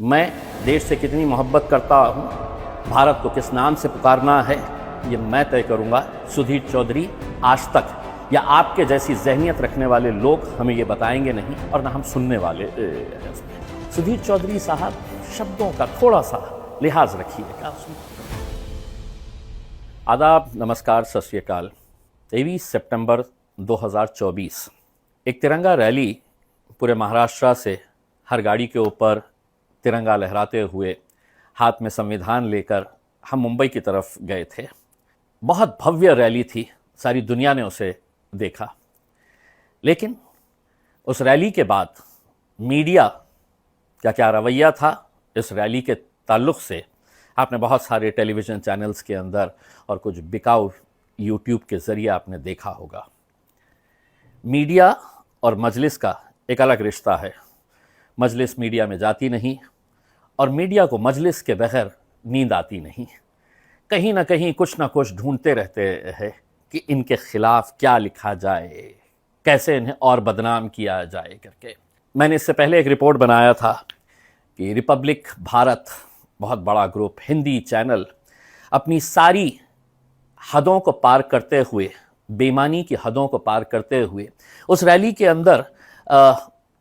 मैं देश से कितनी मोहब्बत करता हूँ, भारत को किस नाम से पुकारना है, ये मैं तय करूँगा। सुधीर चौधरी आज तक या आपके जैसी जहनियत रखने वाले लोग हमें ये बताएंगे नहीं, और ना हम सुनने वाले। सुधीर चौधरी साहब, शब्दों का थोड़ा सा लिहाज रखिएगा उसमें। आदाब, नमस्कार, सत श्री अकाल। 23 सितंबर 2024 एक तिरंगा रैली पूरे महाराष्ट्र से हर गाड़ी के ऊपर तिरंगा लहराते हुए हाथ में संविधान लेकर हम मुंबई की तरफ गए थे। बहुत भव्य रैली थी, सारी दुनिया ने उसे देखा। लेकिन उस रैली के बाद मीडिया का क्या रवैया था इस रैली के ताल्लुक़ से आपने बहुत सारे टेलीविज़न चैनल्स के अंदर और कुछ बिकाऊ यूट्यूब के ज़रिए आपने देखा होगा। मीडिया और मजलिस का एक अलग रिश्ता है। मजलिस मीडिया में जाती नहीं और मीडिया को मजलिस के बगैर नींद आती नहीं। कहीं ना कहीं कुछ ना कुछ ढूंढते रहते हैं कि इनके खिलाफ क्या लिखा जाए, कैसे इन्हें और बदनाम किया जाए करके। मैंने इससे पहले एक रिपोर्ट बनाया था कि रिपब्लिक भारत, बहुत बड़ा ग्रुप, हिंदी चैनल, अपनी सारी हदों को पार करते हुए, बेईमानी की हदों को पार करते हुए उस रैली के अंदर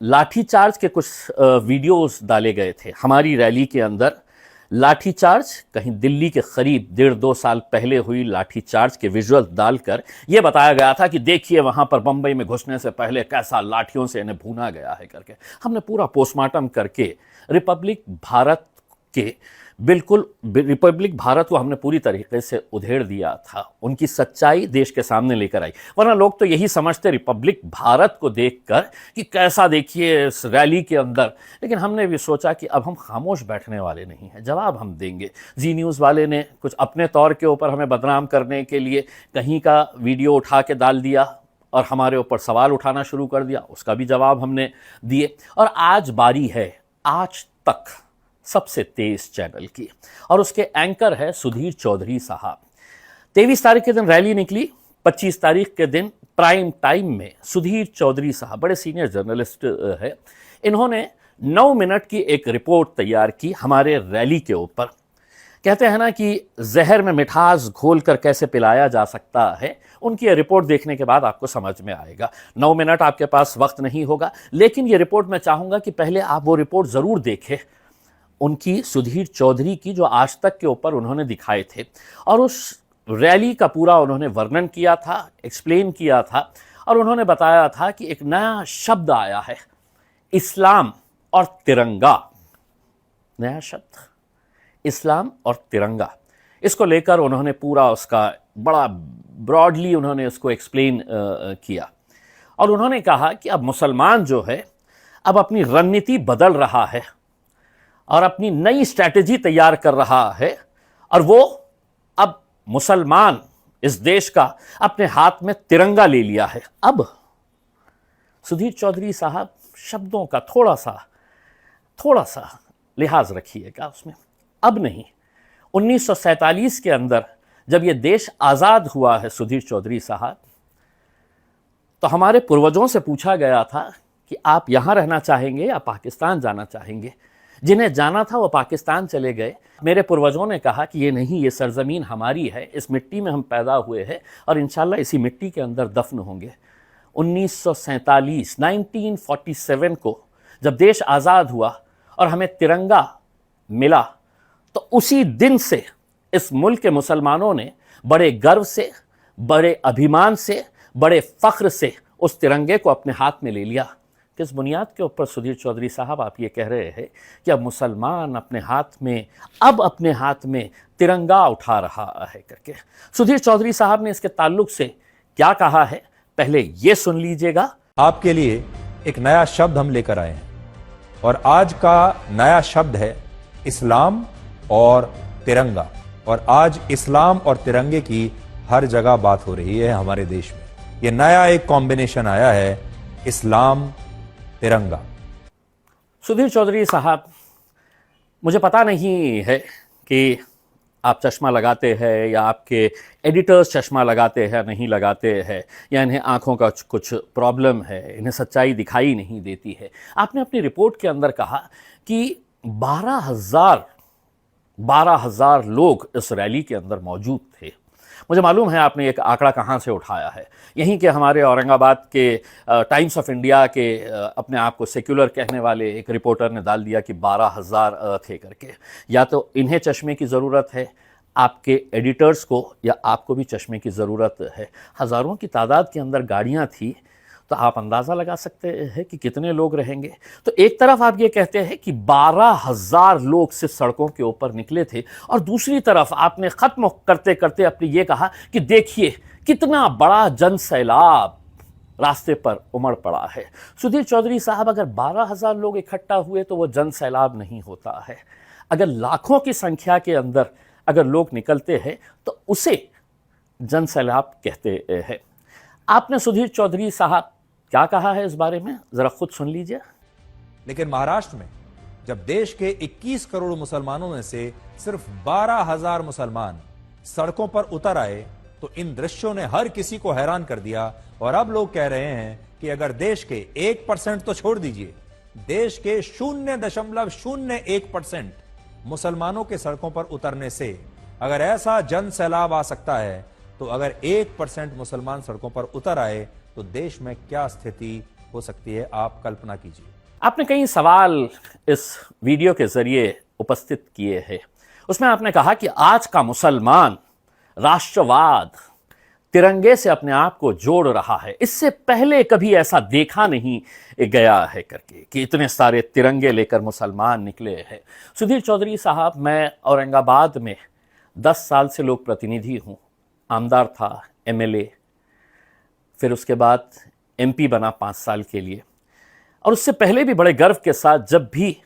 लाठीचार्ज के कुछ वीडियोस डाले गए थे। हमारी रैली के अंदर लाठीचार्ज, कहीं दिल्ली के करीब 1.5-2 साल पहले हुई लाठीचार्ज के विजुअल डालकर यह बताया गया था कि देखिए वहां पर बंबई में घुसने से पहले कैसा लाठियों से इन्हें भूना गया है करके। हमने पूरा पोस्टमार्टम करके रिपब्लिक भारत के बिल्कुल रिपब्लिक भारत को हमने पूरी तरीके से उधेड़ दिया था। उनकी सच्चाई देश के सामने लेकर आई। वरना लोग तो यही समझते रिपब्लिक भारत को देखकर कि कैसा देखिए इस रैली के अंदर। लेकिन हमने भी सोचा कि अब हम खामोश बैठने वाले नहीं हैं, जवाब हम देंगे। जी न्यूज़ वाले ने कुछ अपने तौर के ऊपर हमें बदनाम करने के लिए कहीं का वीडियो उठा के डाल दिया और हमारे ऊपर सवाल उठाना शुरू कर दिया, उसका भी जवाब हमने दिए। और आज बारी है आज तक सबसे तेज चैनल की, और उसके एंकर है सुधीर चौधरी साहब। 23 तारीख के दिन रैली निकली, 25 तारीख के दिन प्राइम टाइम में सुधीर चौधरी साहब, बड़े सीनियर जर्नलिस्ट है, इन्होंने 9 मिनट की एक रिपोर्ट तैयार की हमारे रैली के ऊपर। कहते हैं ना कि जहर में मिठास घोल कर कैसे पिलाया जा सकता है, उनकी ये रिपोर्ट देखने के बाद आपको समझ में आएगा। 9 मिनट आपके पास वक्त नहीं होगा, लेकिन ये रिपोर्ट मैं चाहूँगा कि पहले आप वो रिपोर्ट ज़रूर देखें, उनकी सुधीर चौधरी की, जो आज तक के ऊपर उन्होंने दिखाए थे। और उस रैली का पूरा उन्होंने वर्णन किया था, एक्सप्लेन किया था, और उन्होंने बताया था कि एक नया शब्द आया है, इस्लाम और तिरंगा। नया शब्द, इस्लाम और तिरंगा। इसको लेकर उन्होंने पूरा उसका बड़ा ब्रॉडली उन्होंने उसको एक्सप्लेन किया। और उन्होंने कहा कि अब मुसलमान जो है अब अपनी रणनीति बदल रहा है और अपनी नई स्ट्रैटेजी तैयार कर रहा है, और वो अब मुसलमान इस देश का अपने हाथ में तिरंगा ले लिया है। अब सुधीर चौधरी साहब, शब्दों का थोड़ा सा लिहाज रखिएगा उसमें। अब नहीं, 1947 के अंदर जब ये देश आज़ाद हुआ है सुधीर चौधरी साहब, तो हमारे पूर्वजों से पूछा गया था कि आप यहाँ रहना चाहेंगे या पाकिस्तान जाना चाहेंगे। जिन्हें जाना था वो पाकिस्तान चले गए। मेरे पूर्वजों ने कहा कि ये नहीं, ये सरजमीन हमारी है, इस मिट्टी में हम पैदा हुए हैं और इंशाल्लाह इसी मिट्टी के अंदर दफन होंगे। 1947 को जब देश आज़ाद हुआ और हमें तिरंगा मिला, तो उसी दिन से इस मुल्क के मुसलमानों ने बड़े गर्व से, बड़े अभिमान से, बड़े फ़ख्र से उस तिरंगे को अपने हाथ में ले लिया। किस बुनियाद के ऊपर सुधीर चौधरी साहब आप ये कह रहे हैं कि अब मुसलमान अपने हाथ में तिरंगा उठा रहा है करके? सुधीर चौधरी साहब ने इसके ताल्लुक से क्या कहा है, पहले ये सुन लीजिएगा। आपके लिए एक नया शब्द हम लेकर आए हैं, और आज का नया शब्द है इस्लाम और तिरंगा। और आज इस्लाम और तिरंगे की हर जगह बात हो रही है हमारे देश में। ये नया एक कॉम्बिनेशन आया है, इस्लाम तिरंगा। सुधीर चौधरी साहब, मुझे पता नहीं है कि आप चश्मा लगाते हैं या आपके एडिटर्स चश्मा लगाते हैं नहीं लगाते हैं, या इन्हें आँखों का कुछ प्रॉब्लम है, इन्हें सच्चाई दिखाई नहीं देती है। आपने अपनी रिपोर्ट के अंदर कहा कि 12,000 लोग इस रैली के अंदर मौजूद थे। मुझे मालूम है आपने एक आंकड़ा कहाँ से उठाया है। यहीं के हमारे औरंगाबाद के टाइम्स ऑफ इंडिया के अपने आप को सेक्युलर कहने वाले एक रिपोर्टर ने डाल दिया कि 12,000 थे करके। या तो इन्हें चश्मे की ज़रूरत है, आपके एडिटर्स को, या आपको भी चश्मे की ज़रूरत है। हज़ारों की तादाद के अंदर गाड़ियाँ थी, तो आप अंदाज़ा लगा सकते हैं कि कितने लोग रहेंगे। तो एक तरफ आप ये कहते हैं कि 12,000 लोग सिर्फ सड़कों के ऊपर निकले थे, और दूसरी तरफ आपने ख़त्म करते करते अपने ये कहा कि देखिए कितना बड़ा जन सैलाब रास्ते पर उमड़ पड़ा है। सुधीर चौधरी साहब, अगर 12,000 लोग इकट्ठा हुए तो वो जन सैलाब नहीं होता है। अगर लाखों की संख्या के अंदर अगर लोग निकलते हैं तो उसे जन सैलाब कहते हैं। आपने सुधीर चौधरी साहब क्या कहा है इस बारे में, जरा खुद सुन लीजिए। लेकिन महाराष्ट्र में जब देश के 21 करोड़ मुसलमानों में से सिर्फ 12,000 मुसलमान सड़कों पर उतर आए, तो इन दृश्यों ने हर किसी को हैरान कर दिया। और अब लोग कह रहे हैं कि अगर देश के 1% तो छोड़ दीजिए, देश के 0.01% मुसलमानों के सड़कों पर उतरने से अगर ऐसा जन सैलाब आ सकता है, तो अगर 1% मुसलमान सड़कों पर उतर आए तो देश में क्या स्थिति हो सकती है, आप कल्पना कीजिए। आपने कई सवाल इस वीडियो के जरिए उपस्थित किए हैं। उसमें आपने कहा कि आज का मुसलमान राष्ट्रवाद, तिरंगे से अपने आप को जोड़ रहा है। इससे पहले कभी ऐसा देखा नहीं गया है करके कि इतने सारे तिरंगे लेकर मुसलमान निकले हैं। सुधीर चौधरी साहब, मैं औरंगाबाद में 10 साल से लोक प्रतिनिधि हूँ, आमदार था, एमएलए, फिर उसके बाद एमपी बना 5 साल के लिए। और उससे पहले भी बड़े गर्व के साथ जब भी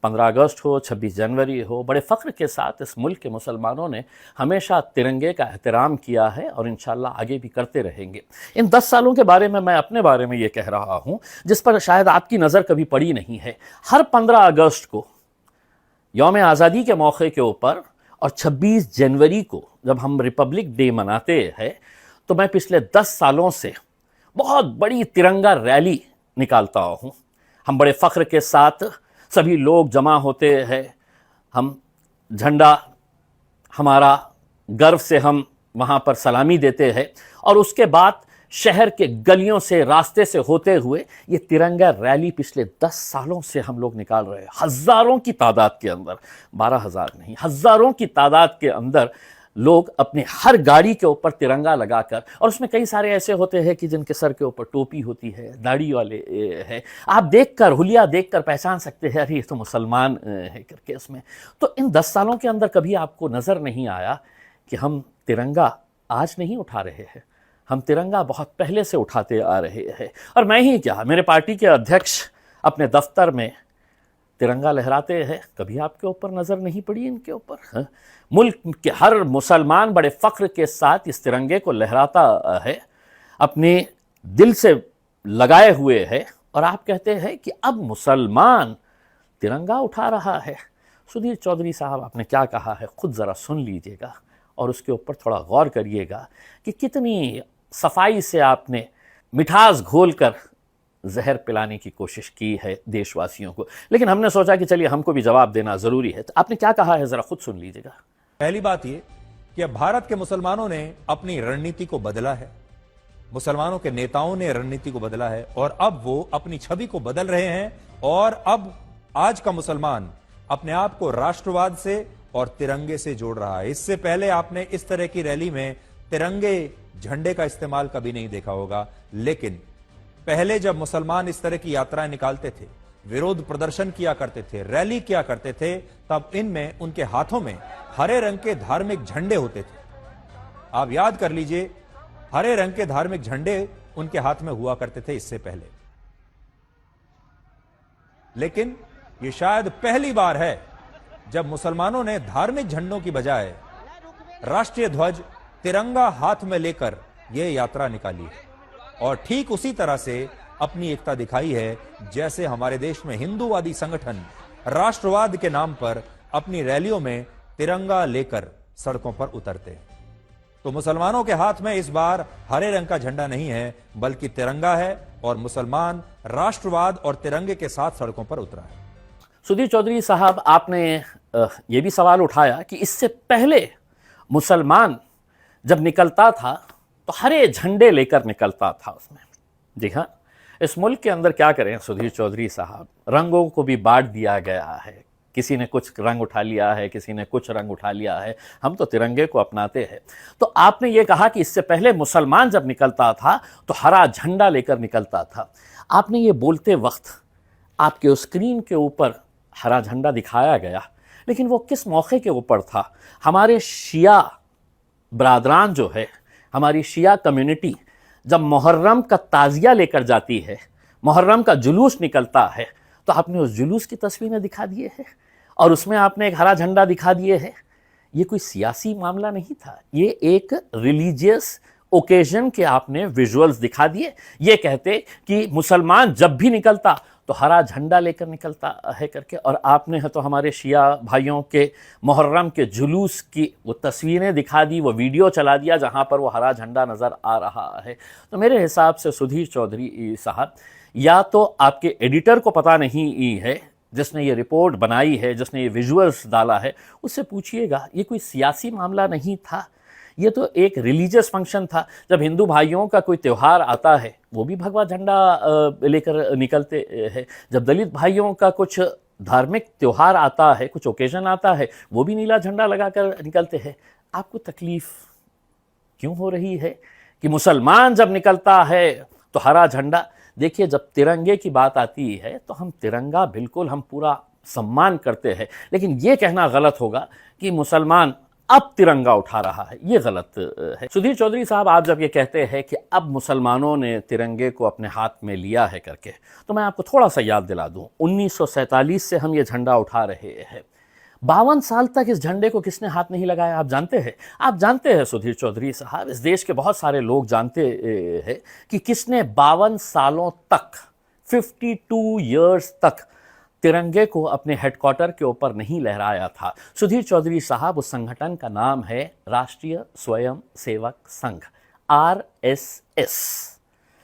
15 अगस्त हो, 26 जनवरी हो, बड़े फ़ख्र के साथ इस मुल्क के मुसलमानों ने हमेशा तिरंगे का एहतराम किया है और इंशाल्लाह आगे भी करते रहेंगे। इन 10 सालों के बारे में मैं अपने बारे में ये कह रहा हूँ जिस पर शायद आपकी नज़र कभी पड़ी नहीं है। हर 15 अगस्त को, यौम आज़ादी के मौके के ऊपर, और 26 जनवरी को जब हम रिपब्लिक डे मनाते हैं, तो मैं पिछले 10 सालों से बहुत बड़ी तिरंगा रैली निकालता हूँ। हम बड़े फ़ख्र के साथ सभी लोग जमा होते हैं, हम झंडा, हमारा गर्व से हम वहाँ पर सलामी देते हैं, और उसके बाद शहर के गलियों से, रास्ते से होते हुए ये तिरंगा रैली पिछले 10 सालों से हम लोग निकाल रहे हैं। हज़ारों की तादाद के अंदर, 12,000 नहीं, हज़ारों की तादाद के अंदर लोग अपने हर गाड़ी के ऊपर तिरंगा लगाकर, और उसमें कई सारे ऐसे होते हैं कि जिनके सर के ऊपर टोपी होती है, दाढ़ी वाले हैं, आप देखकर, हुलिया देखकर पहचान सकते हैं, अरे ये तो मुसलमान है करके। इसमें तो इन 10 सालों के अंदर कभी आपको नज़र नहीं आया कि हम तिरंगा आज नहीं उठा रहे हैं, हम तिरंगा बहुत पहले से उठाते आ रहे हैं। और मैं ही क्या, मेरे पार्टी के अध्यक्ष अपने दफ्तर में तिरंगा लहराते हैं, कभी आपके ऊपर नज़र नहीं पड़ी इनके ऊपर? मुल्क के हर मुसलमान बड़े फ़ख्र के साथ इस तिरंगे को लहराता है, अपने दिल से लगाए हुए है, और आप कहते हैं कि अब मुसलमान तिरंगा उठा रहा है। सुधीर चौधरी साहब, आपने क्या कहा है खुद ज़रा सुन लीजिएगा और उसके ऊपर थोड़ा गौर करिएगा कि कितनी सफाई से आपने मिठास घोलकर जहर पिलाने की कोशिश की है देशवासियों को। लेकिन हमने सोचा कि चलिए हमको भी जवाब देना ज़रूरी है। तो आपने क्या कहा है, ज़रा खुद सुन लीजिएगा। पहली बात यह कि अब भारत के मुसलमानों ने अपनी रणनीति को बदला है, मुसलमानों के नेताओं ने रणनीति को बदला है, और अब वो अपनी छवि को बदल रहे हैं। और अब आज का मुसलमान अपने आप को राष्ट्रवाद से और तिरंगे से जोड़ रहा है। इससे पहले आपने इस तरह की रैली में तिरंगे झंडे का इस्तेमाल कभी नहीं देखा होगा। लेकिन पहले जब मुसलमान इस तरह की यात्राएं निकालते थे, विरोध प्रदर्शन किया करते थे, रैली किया करते थे, तब इनमें, उनके हाथों में हरे रंग के धार्मिक झंडे होते थे। आप याद कर लीजिए, हरे रंग के धार्मिक झंडे उनके हाथ में हुआ करते थे इससे पहले। लेकिन यह शायद पहली बार है जब मुसलमानों ने धार्मिक झंडों की बजाय राष्ट्रीय ध्वज, तिरंगा हाथ में लेकर यह यात्रा निकाली है, और ठीक उसी तरह से अपनी एकता दिखाई है जैसे हमारे देश में हिंदूवादी संगठन राष्ट्रवाद के नाम पर अपनी रैलियों में तिरंगा लेकर सड़कों पर उतरते हैं। तो मुसलमानों के हाथ में इस बार हरे रंग का झंडा नहीं है, बल्कि तिरंगा है, और मुसलमान राष्ट्रवाद और तिरंगे के साथ सड़कों पर उतरा है। सुधीर चौधरी साहब, आपने ये भी सवाल उठाया कि इससे पहले मुसलमान जब निकलता था तो हरे झंडे लेकर निकलता था उसमें। जी हाँ, इस मुल्क के अंदर क्या करें सुधीर चौधरी साहब, रंगों को भी बांट दिया गया है। किसी ने कुछ रंग उठा लिया है, किसी ने कुछ रंग उठा लिया है, हम तो तिरंगे को अपनाते हैं। तो आपने ये कहा कि इससे पहले मुसलमान जब निकलता था तो हरा झंडा लेकर निकलता था। आपने ये बोलते वक्त आपके स्क्रीन के ऊपर हरा झंडा दिखाया गया, लेकिन वो किस मौके के ऊपर था? हमारे शिया बरादरान जो है, हमारी शिया कम्युनिटी जब मुहर्रम का ताज़िया लेकर जाती है, मुहर्रम का जुलूस निकलता है, तो आपने उस जुलूस की तस्वीरें दिखा दिए हैं और उसमें आपने एक हरा झंडा दिखा दिए है। ये कोई सियासी मामला नहीं था, ये एक रिलीजियस ओकेजन के आपने विजुअल्स दिखा दिए। ये कहते कि मुसलमान जब भी निकलता तो हरा झंडा लेकर निकलता है करके, और आपने है तो हमारे शिया भाइयों के मुहर्रम के जुलूस की वो तस्वीरें दिखा दी, वो वीडियो चला दिया जहां पर वो हरा झंडा नज़र आ रहा है। तो मेरे हिसाब से सुधीर चौधरी साहब, या तो आपके एडिटर को पता नहीं है जिसने ये रिपोर्ट बनाई है, जिसने ये विजुअल्स डाला है, उससे पूछिएगा। ये कोई सियासी मामला नहीं था, ये तो एक रिलीजियस फंक्शन था। जब हिंदू भाइयों का कोई त्यौहार आता है वो भी भगवा झंडा लेकर निकलते हैं। जब दलित भाइयों का कुछ धार्मिक त्यौहार आता है, कुछ ओकेजन आता है, वो भी नीला झंडा लगाकर निकलते हैं। आपको तकलीफ क्यों हो रही है कि मुसलमान जब निकलता है तो हरा झंडा? देखिए, जब तिरंगे की बात आती है तो हम तिरंगा बिल्कुल हम पूरा सम्मान करते हैं, लेकिन ये कहना गलत होगा कि मुसलमान अब तिरंगा उठा रहा है, ये गलत है। सुधीर चौधरी साहब, आप जब ये कहते हैं कि अब मुसलमानों ने तिरंगे को अपने हाथ में लिया है करके, तो मैं आपको थोड़ा सा याद दिला दूं, 1947 से हम ये झंडा उठा रहे हैं। 52 साल तक इस झंडे को किसने हाथ नहीं लगाया, आप जानते हैं? आप जानते हैं सुधीर चौधरी साहब, इस देश के बहुत सारे लोग जानते हैं कि किसने 52 सालों तक, 52 ईयर्स तक तिरंगे को अपने हेडक्वार्टर के ऊपर नहीं लहराया था। सुधीर चौधरी साहब, उस संगठन का नाम है राष्ट्रीय स्वयं सेवक संघ, RSS।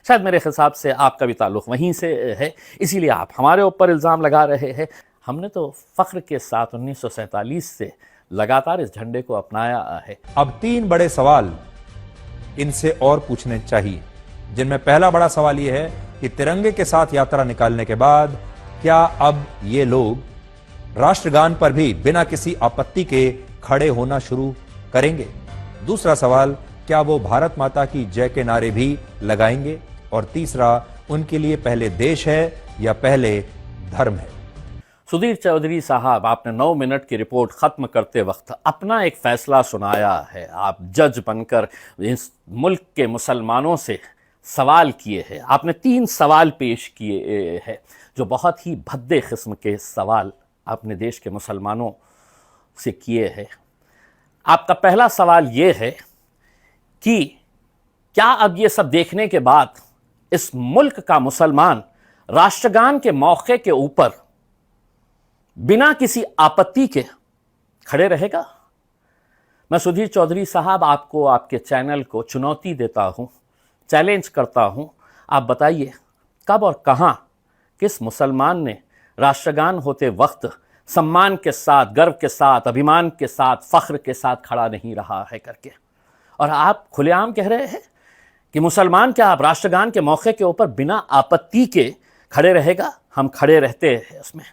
शायद मेरे हिसाब से आपका भी ताल्लुक वहीं से है, इसीलिए आप हमारे ऊपर इल्ज़ाम लगा रहे हैं। हमने तो फ़ख्र के साथ 1947 से लगातार इस झंडे को अपनाया है। अब 3 बड़े सवाल इनसे और पूछने चाहिए, जिनमें पहला बड़ा सवाल यह है कि तिरंगे के साथ यात्रा निकालने के बाद क्या अब ये लोग राष्ट्रगान पर भी बिना किसी आपत्ति के खड़े होना शुरू करेंगे? दूसरा सवाल, क्या वो भारत माता की जय के नारे भी लगाएंगे? और तीसरा, उनके लिए पहले देश है या पहले धर्म है? सुधीर चौधरी साहब, आपने 9 मिनट की रिपोर्ट ख़त्म करते वक्त अपना एक फ़ैसला सुनाया है। आप जज बनकर इस मुल्क के मुसलमानों से सवाल किए हैं। आपने 3 सवाल पेश किए हैं, जो बहुत ही भद्दे किस्म के सवाल आपने देश के मुसलमानों से किए हैं। आपका पहला सवाल ये है कि क्या अब ये सब देखने के बाद इस मुल्क का मुसलमान राष्ट्रगान के मौके के ऊपर बिना किसी आपत्ति के खड़े रहेगा? मैं सुधीर चौधरी साहब आपको, आपके चैनल को चुनौती देता हूं, चैलेंज करता हूं, आप बताइए कब और कहां किस मुसलमान ने राष्ट्रगान होते वक्त सम्मान के साथ, गर्व के साथ, अभिमान के साथ, फ़ख्र के साथ खड़ा नहीं रहा है करके? और आप खुलेआम कह रहे हैं कि मुसलमान क्या आप राष्ट्रगान के मौके के ऊपर बिना आपत्ति के खड़े रहेगा? हम खड़े रहते हैं उसमें,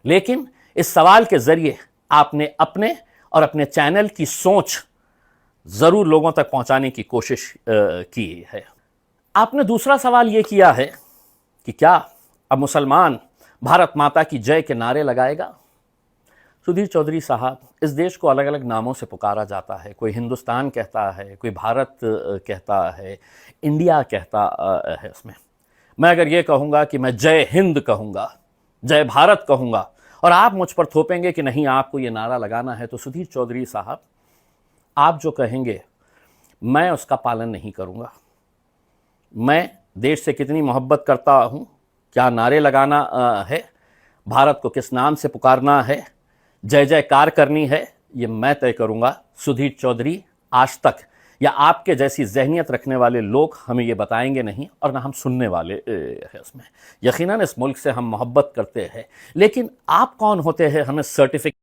लेकिन इस सवाल के ज़रिए आपने अपने और अपने चैनल की सोच ज़रूर लोगों तक पहुंचाने की कोशिश की है। आपने दूसरा सवाल ये किया है कि क्या अब मुसलमान भारत माता की जय के नारे लगाएगा? सुधीर चौधरी साहब, इस देश को अलग अलग नामों से पुकारा जाता है। कोई हिंदुस्तान कहता है, कोई भारत कहता है, इंडिया कहता है। उसमें मैं अगर ये कहूँगा कि मैं जय हिंद कहूँगा, जय भारत कहूँगा, और आप मुझ पर थोपेंगे कि नहीं आपको ये नारा लगाना है, तो सुधीर चौधरी साहब, आप जो कहेंगे मैं उसका पालन नहीं करूँगा। मैं देश से कितनी मोहब्बत करता हूँ, क्या नारे लगाना है, भारत को किस नाम से पुकारना है, जय जयकार करनी है, ये मैं तय करूँगा। सुधीर चौधरी आज तक या आपके जैसी जहनियत रखने वाले लोग हमें ये बताएंगे नहीं, और ना हम सुनने वाले हैं उसमें। यकीनन इस मुल्क से हम मोहब्बत करते हैं, लेकिन आप कौन होते हैं हमें सर्टिफिकेट